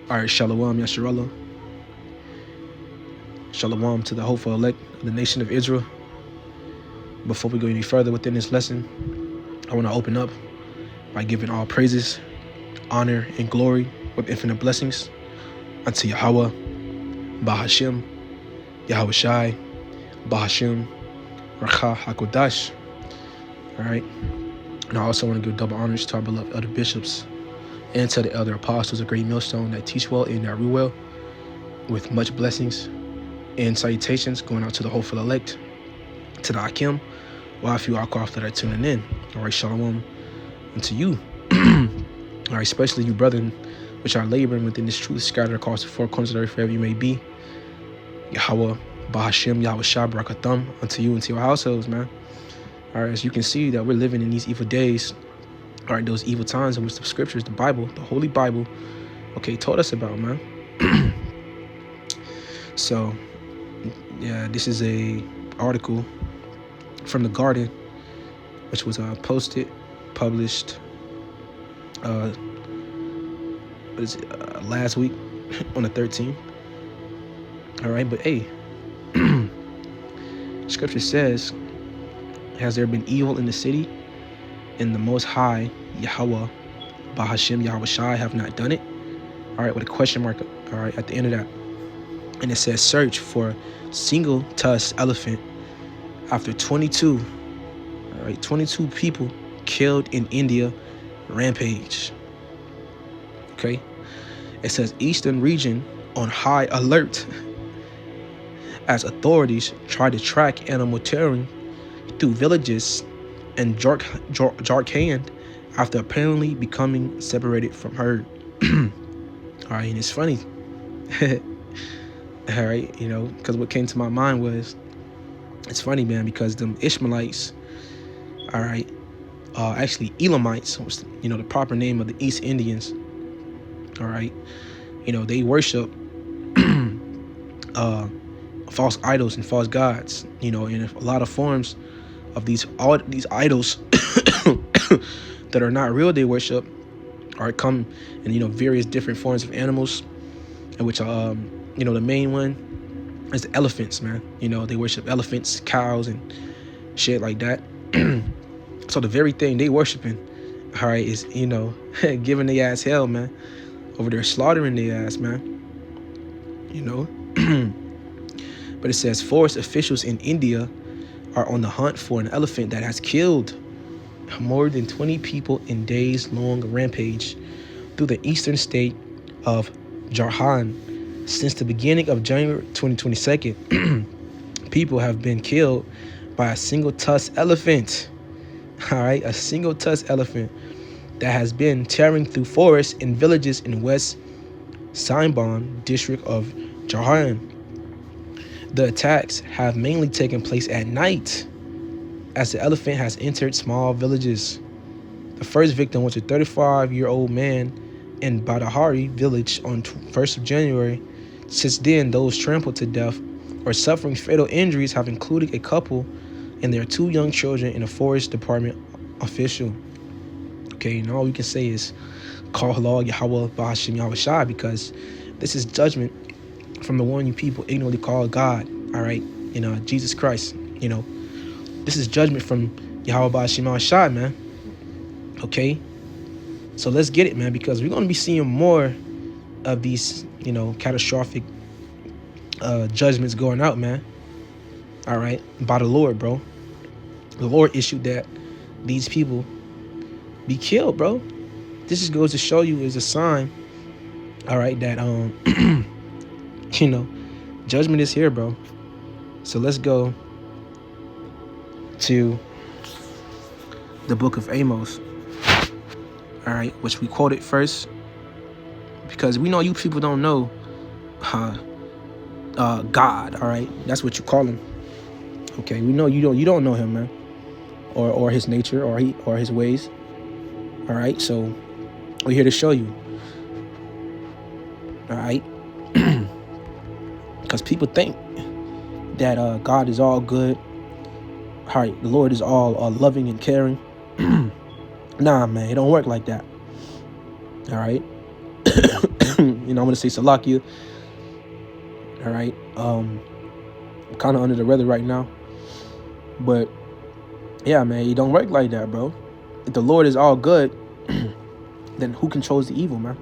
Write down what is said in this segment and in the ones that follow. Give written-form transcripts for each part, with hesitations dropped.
All right, Shalom, Yasharallah. Shalom to the hopeful elect of the nation of Israel. Before we go any further within this lesson, I want to open up by giving all praises, honor, and glory with infinite blessings unto Yahweh, Bahashim, Yahweh Shai, Bahashim, Rakha HaKodash. All right. And I also want to give double honors to our beloved elder bishops and to the elder apostles of Great Millstone that teach well and that rule well, with much blessings and salutations going out to the hopeful elect, to the Akim, Wafi Akoff that are tuning in. All right, shalom unto you. All right, especially you brethren which are laboring within this truth scattered across the four corners of the earth, wherever you may be. Yahweh, Bahashim, Yahweh Shah, Barakatham, unto you and to your households, man. All right, as you can see that we're living in these evil days, all right, those evil times in which the scriptures, the Bible, the Holy Bible, okay, taught us about, man. So, yeah, this is a article from The Garden, which was published last week on the 13th. All right, but hey, scripture says, has there been evil in the city, and the Most High, Yahweh, Bahashim, Yahweh Shai, have not done it? All right, with a question mark, all right, at the end of that. And it says, search for single-tusked elephant after 22 people killed in India rampage. Okay, it says eastern region on high alert as authorities try to track animal tearing through villages in Jharkhand after apparently becoming separated from herd. All right, and it's funny. All right, you know, because what came to my mind was, it's funny, man, because them Ishmaelites, all right, actually Elamites, was, you know, the proper name of the East Indians. All right, you know, they worship false idols and false gods, you know, and a lot of forms of these idols that are not real, they worship, or come in, you know, various different forms of animals, in which you know, the main one is the elephants, man. You know, they worship elephants, cows, and shit like that. So the very thing they worshiping, all right, is, you know, giving their ass hell, man. Over there slaughtering their ass, man. You know? But it says forest officials in India are on the hunt for an elephant that has killed more than 20 people in days-long rampage through the eastern state of Jharkhand. Since the beginning of January 2022, people have been killed by a single-tusked elephant. All right, a single-tusked elephant that has been tearing through forests and villages in West Sainban district of Jharkhand. The attacks have mainly taken place at night, as the elephant has entered small villages. The first victim was a 35-year-old man in Badahari village on 1st of January. Since then, those trampled to death or suffering fatal injuries have included a couple and their 2 young children and a forest department official. Okay, and all we can say is, call halal Yahweh Bahashim Yahweh Shai, because this is judgment from the one you people ignorantly call God, all right, you know, Jesus Christ, you know. This is judgment from Yahweh Bahashim Yahweh Shai, man. Okay, so let's get it, man, because we're going to be seeing more of these, you know, catastrophic judgments going out, man. All right, by the Lord, bro. The Lord issued that these people be killed, bro. This just goes to show you is a sign, all right, that you know, judgment is here, bro. So let's go to the book of Amos, all right, which we quoted first, because we know you people don't know God, all right? That's what you call him. Okay, we know you don't know him, man, or his nature, or his ways. All right, so we're here to show you. All right, because people think that God is all good. All right, the Lord is all loving and caring. Nah, man, it don't work like that. All right. I'm gonna say Salakia. All right. I'm kind of under the weather right now, but yeah, man, it don't work like that, bro. If the Lord is all good, then who controls the evil, man?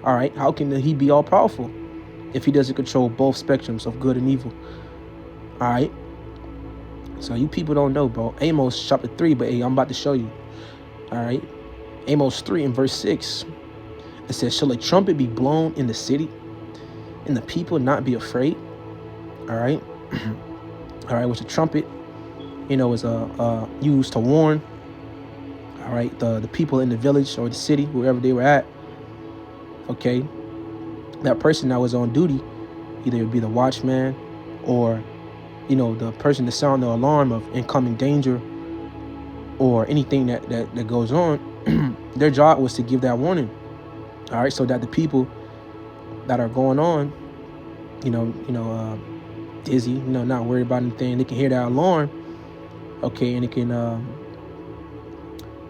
All right. How can he be all powerful if he doesn't control both spectrums of good and evil? All right. So you people don't know, bro. Amos chapter 3, but hey, I'm about to show you. All right. Amos 3 and verse 6. It says, shall a trumpet be blown in the city and the people not be afraid? All right. All right. Which a trumpet, is used to warn. All right. The people in the village or the city, wherever they were at. Okay. That person that was on duty, either it would be the watchman or, the person to sound the alarm of incoming danger or anything that goes on. Their job was to give that warning. All right. So that the people that are going on, dizzy, not worried about anything, they can hear that alarm. Okay. And it can,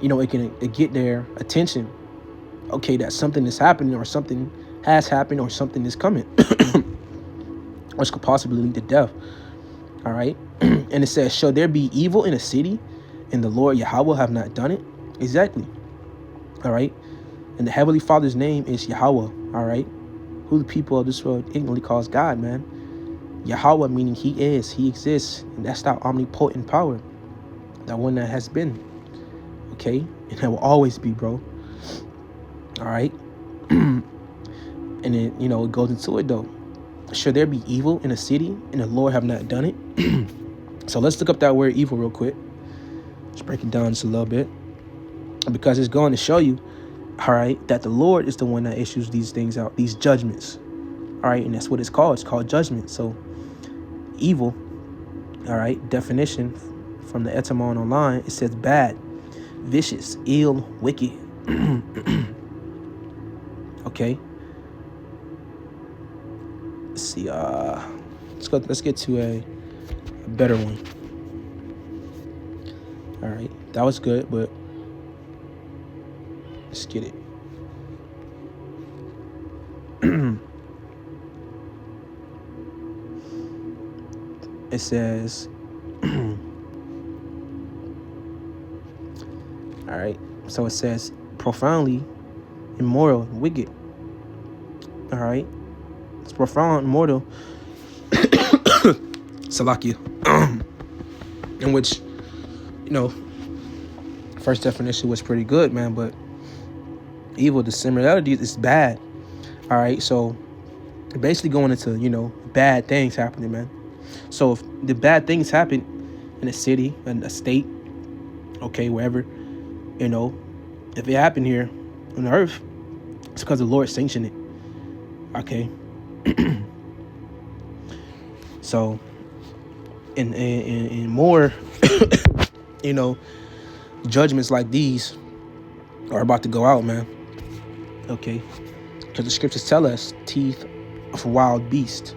it can get their attention. Okay. That something is happening or something has happened or something is coming, which could possibly lead to death. All right. And it says, shall there be evil in a city and the Lord Yahweh have not done it? Exactly. All right. And the Heavenly Father's name is Yahweh. All right. Who the people of this world ignorantly calls God, man. Yahweh meaning he is, he exists. And that's that omnipotent power. That one that has been. Okay. And that will always be, bro. All right. And then, it goes into it though. Should there be evil in a city and the Lord have not done it? So let's look up that word evil real quick. Let's break it down just a little bit. Because it's going to show you, all right, that the Lord is the one that issues these things out, these judgments. All right, and that's what it's called. It's called judgment. So evil, all right, definition from the etymon online, it says bad, vicious, ill, wicked. Okay. Let's see. Let's get to a better one. All right, that was good, but let's get it. It says, all right. So it says profoundly immoral, wicked. All right. It's profound, mortal. Salakia. In which, first definition was pretty good, man, but evil, the similarity is bad. All right. So basically going into, bad things happening, man. So if the bad things happen in a city, in a state, okay, wherever, if it happened here on the earth, it's because the Lord sanctioned it. Okay. So in more, judgments like these are about to go out, man. Okay. Because the scriptures tell us teeth of a wild beast.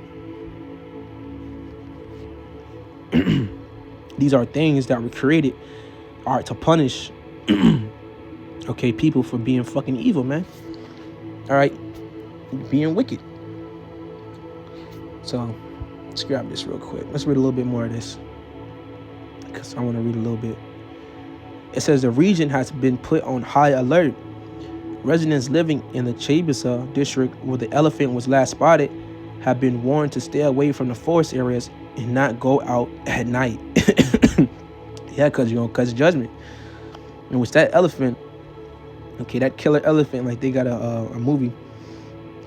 These are things that were created, all right, to punish, okay, people for being fucking evil, man. All right, being wicked. So let's grab this real quick. Let's read a little bit more of this because I want to read a little bit. It says the region has been put on high alert. Residents living in the Chebisa district where the elephant was last spotted have been warned to stay away from the forest areas and not go out at night. Yeah, because you're going to cause judgment. And with that elephant, okay, that killer elephant, like they got a movie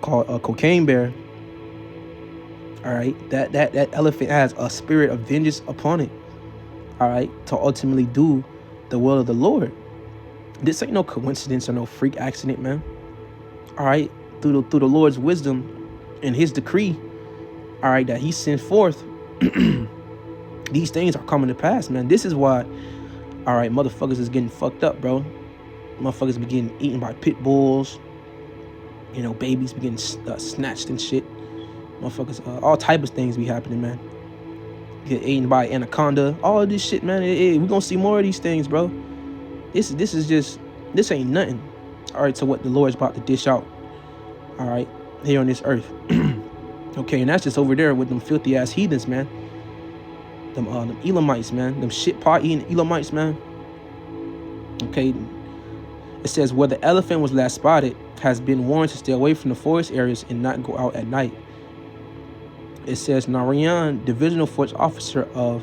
called Cocaine Bear. All right, that elephant has a spirit of vengeance upon it. All right, to ultimately do the will of the Lord. This ain't no coincidence or no freak accident, man. All right, through the Lord's wisdom and his decree, all right, that he sent forth, these things are coming to pass, man. This is why, all right, motherfuckers is getting fucked up, bro. Motherfuckers be getting eaten by pit bulls. Babies be getting snatched and shit. Motherfuckers, all type of things be happening, man. Get eaten by anaconda. All of this shit, man. We gonna see more of these things, bro. This ain't nothing. All right, to what the Lord's about to dish out. all right, here on this earth. Okay, and that's just over there with them filthy ass heathens, man. Them Elamites, man. Them shit pot eating Elamites, man. Okay, it says where the elephant was last spotted has been warned to stay away from the forest areas and not go out at night. It says Narayan, divisional force officer of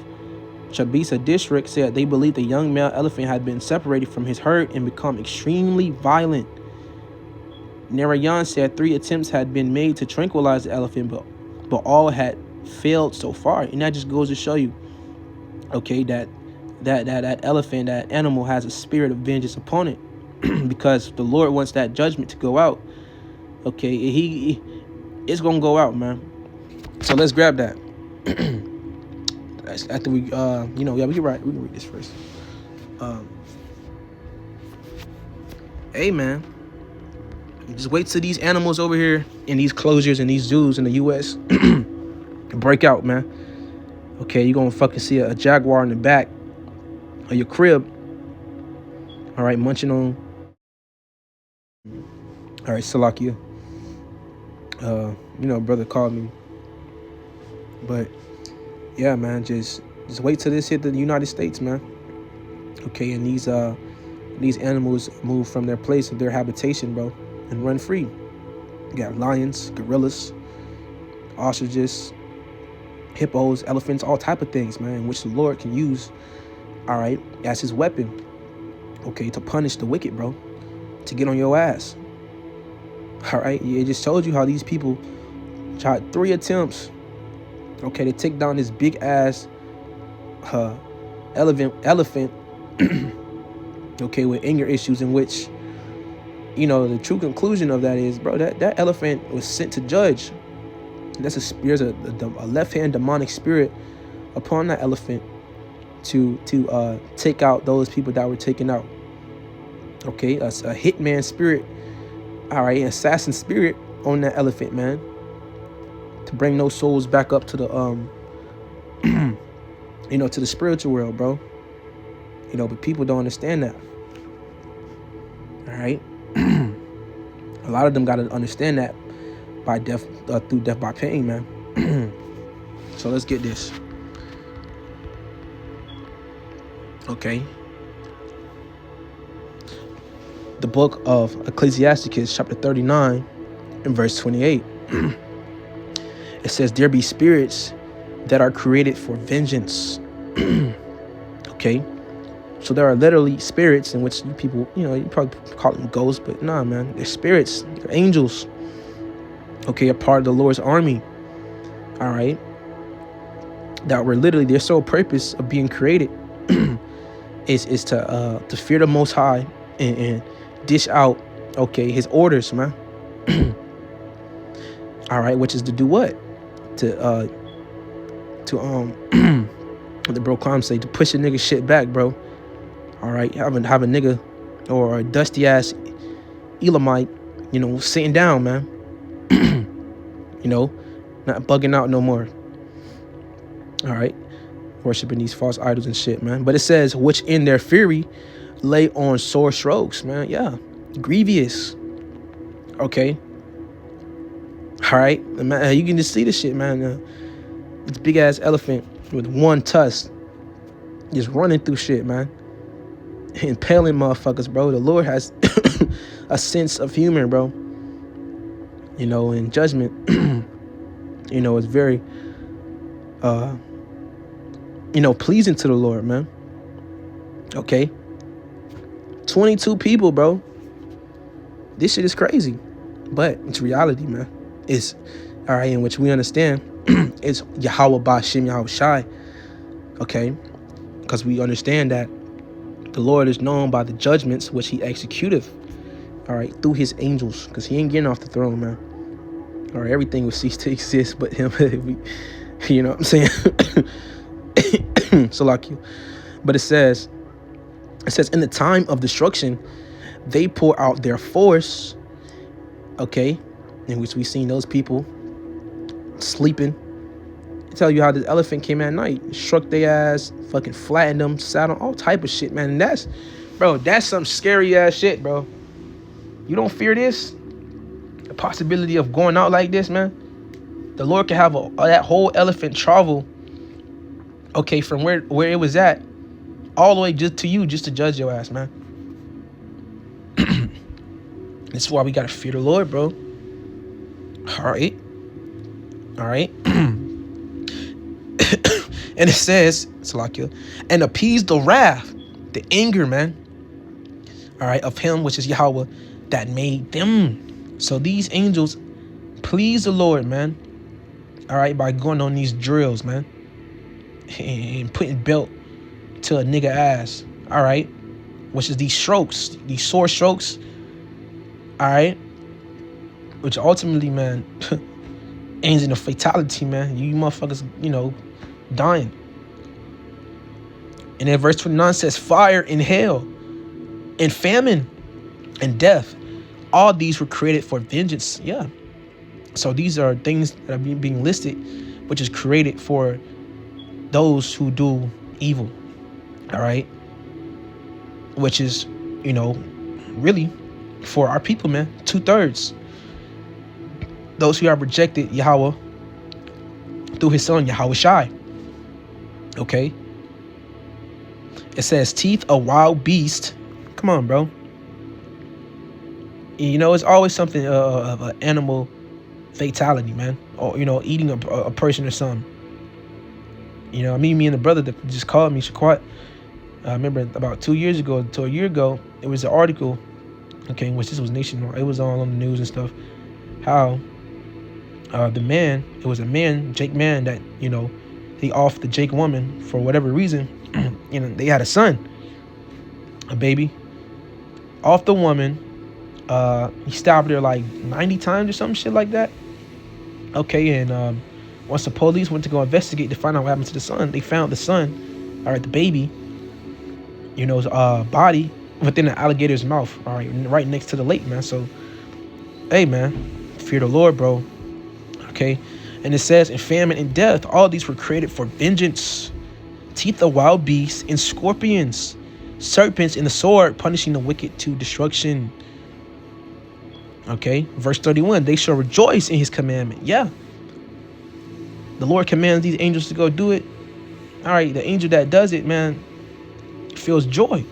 Chabisa district, said they believed the young male elephant had been separated from his herd and become extremely violent. Narayan said 3 attempts had been made to tranquilize the elephant, but all had failed so far. And that just goes to show you, okay, that elephant, that animal, has a spirit of vengeance upon it, because the Lord wants that judgment to go out. Okay, it's gonna go out, man. So let's grab that. After we, we can read this first. Hey, man, just wait till these animals over here in these closures and these zoos in the U.S. break out, man. Okay, you're gonna fucking see a jaguar in the back of your crib. All right, munching on. All right, Salakia. Brother called me. But yeah, man, just wait till this hit the United States, man. Okay, and these animals move from their place of their habitation, bro, and run free. You got lions, gorillas, ostriches, hippos, elephants, all type of things, man, which the Lord can use, all right, as his weapon, okay, to punish the wicked, bro, to get on your ass. All right, it just told you how these people tried 3 attempts, okay, to take down this big ass elephant okay, with anger issues, in which, the true conclusion of that is, bro, that elephant was sent to judge. There's a left-hand demonic spirit upon that elephant to take out those people that were taken out. Okay, a hitman spirit, all right, assassin spirit on that elephant, man, to bring those souls back up to the to the spiritual world, bro. But people don't understand that. All right, a lot of them got to understand that by death, through death by pain, man. So let's get this. Okay. The book of Ecclesiasticus, chapter 39, and verse 28. It says, there be spirits that are created for vengeance. Okay. So there are literally spirits in which people, you probably call them ghosts, but nah, man, they're spirits, they're angels. Okay, a part of the Lord's army. All right. That were literally, their sole purpose of being created is to fear the Most High and dish out, okay, his orders, man. All right, which is to do what? To the bro Clam say, to push a nigga shit back, bro. All right, have a nigga or a dusty ass Elamite, sitting down, man. Not bugging out no more. All right, worshiping these false idols and shit, man. But it says, which in their fury lay on sore strokes, man. Yeah, grievous. Okay. All right, man, you can just see the shit, man. This big ass elephant with one tusk, just running through shit, man, impaling motherfuckers, bro. The Lord has a sense of humor, bro. And judgment, is very, pleasing to the Lord, man. Okay. 22 people, bro. This shit is crazy, but it's reality, man. It's all right, in which we understand it's Yahweh Ba'Shem Yahweh Shai. Okay, because we understand that the Lord is known by the judgments which he executeth, all right, through his angels, because he ain't getting off the throne, man. All right, everything will cease to exist but him. You know what I'm saying? So like you. But it says in the time of destruction they pour out their force, okay, in which we seen those people sleeping. I tell you how this elephant came at night, struck their ass, fucking flattened them, sat on all type of shit, man. And that's some scary ass shit, bro. You don't fear this? the possibility of going out like this, man. The Lord can have that whole elephant travel, okay, from where it was at, all the way just to you, just to judge your ass, man. This is why we gotta fear the Lord, bro. All right. And it says, Salakia, and appease the wrath, the anger, man. All right, of him, which is Yahweh, that made them. So these angels please the Lord, man. All right, by going on these drills, man, and putting belt to a nigga ass. All right, which is these strokes, these sword strokes. All right, which ultimately, man, ends in a fatality, man. You motherfuckers, dying. And then verse 29 says, fire and hail and famine and death, all these were created for vengeance. Yeah. So these are things that are being listed, which is created for those who do evil. All right. Which is, really for our people, man. 2/3. Those who have rejected Yahweh through his son, Yahweh Shai. Okay. It says, teeth a wild beast. Come on, bro. It's always something of an animal fatality, man. Or, eating a person or something. Me and the brother that just called me, Shaquat, I remember about 2 years ago to a year ago, it was an article, okay, which this was nationwide. It was all on the news and stuff. How it was a man, Jake man, that, he off the Jake woman for whatever reason. They had a son, a baby, off the woman. He stabbed her like 90 times or some shit like that. Okay, and once the police went to go investigate to find out what happened to the son, they found the son, all right, the baby, body within the alligator's mouth, all right, right next to the lake, man. So, hey, man, fear the Lord, bro. Okay, and it says, in famine and death, all these were created for vengeance. Teeth of wild beasts and scorpions, serpents and the sword, punishing the wicked to destruction. Okay, verse 31, they shall rejoice in his commandment. Yeah. The Lord commands these angels to go do it. All right, the angel that does it, man, feels joy.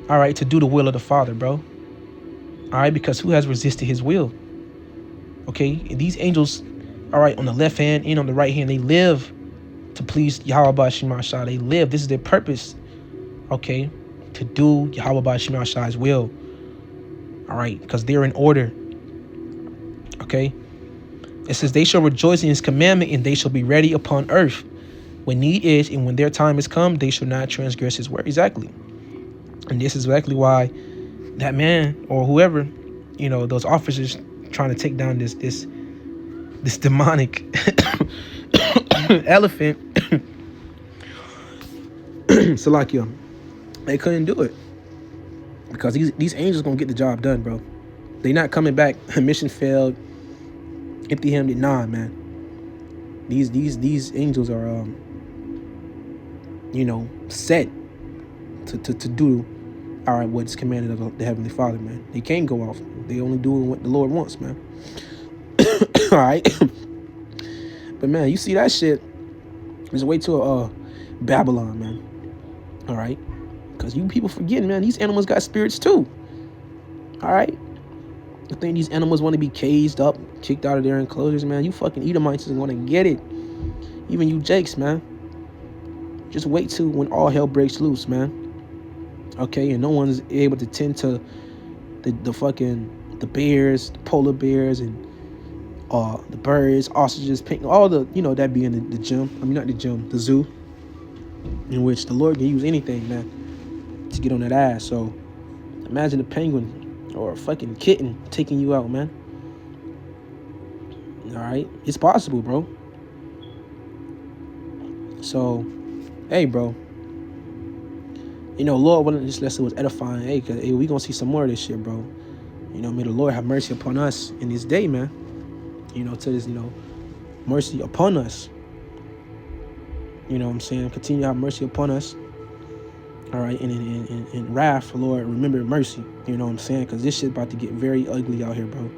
All right, to do the will of the Father, bro. All right, because who has resisted his will? Okay, and these angels, all right, on the left hand and on the right hand, they live to please Yahweh Shema Shai. They live. This is their purpose. Okay, to do Yahweh Shema Shai's will. All right, because they're in order. Okay, it says they shall rejoice in his commandment, and they shall be ready upon earth when need is, and when their time is come, they shall not transgress his word. Exactly. And this is exactly why that man or whoever, those officers trying to take down this demonic elephant, Salakia, they couldn't do it because these angels gonna get the job done, bro. They not coming back. Mission failed. Empty-handed. Nah, man. These angels are set to do all right what's commanded of the Heavenly Father, man. They can't go off. They only do what the Lord wants, man. All right. But man, you see that shit. There's a way to Babylon, man. All right, because you people forgetting, man. These animals got spirits too. All right. I think these animals want to be caged up, kicked out of their enclosures, man. You fucking Edomites is want to get it. Even you Jakes, man. Just wait till when all hell breaks loose, man. Okay, and no one's able to tend to the bears, the polar bears, and the birds, ostriches, pink, all the, that be in the gym. I mean, not the gym, the zoo. In which the Lord can use anything, man, to get on that ass. So imagine a penguin or a fucking kitten taking you out, man. All right, it's possible, bro. So, hey, bro. Lord willing, this lesson was edifying. Hey, cause we gonna see some more of this shit, bro. May the Lord have mercy upon us in this day, man. To this, mercy upon us. You know what I'm saying? Continue to have mercy upon us. All right, and in wrath, Lord, remember mercy. You know what I'm saying? Because this shit about to get very ugly out here, bro.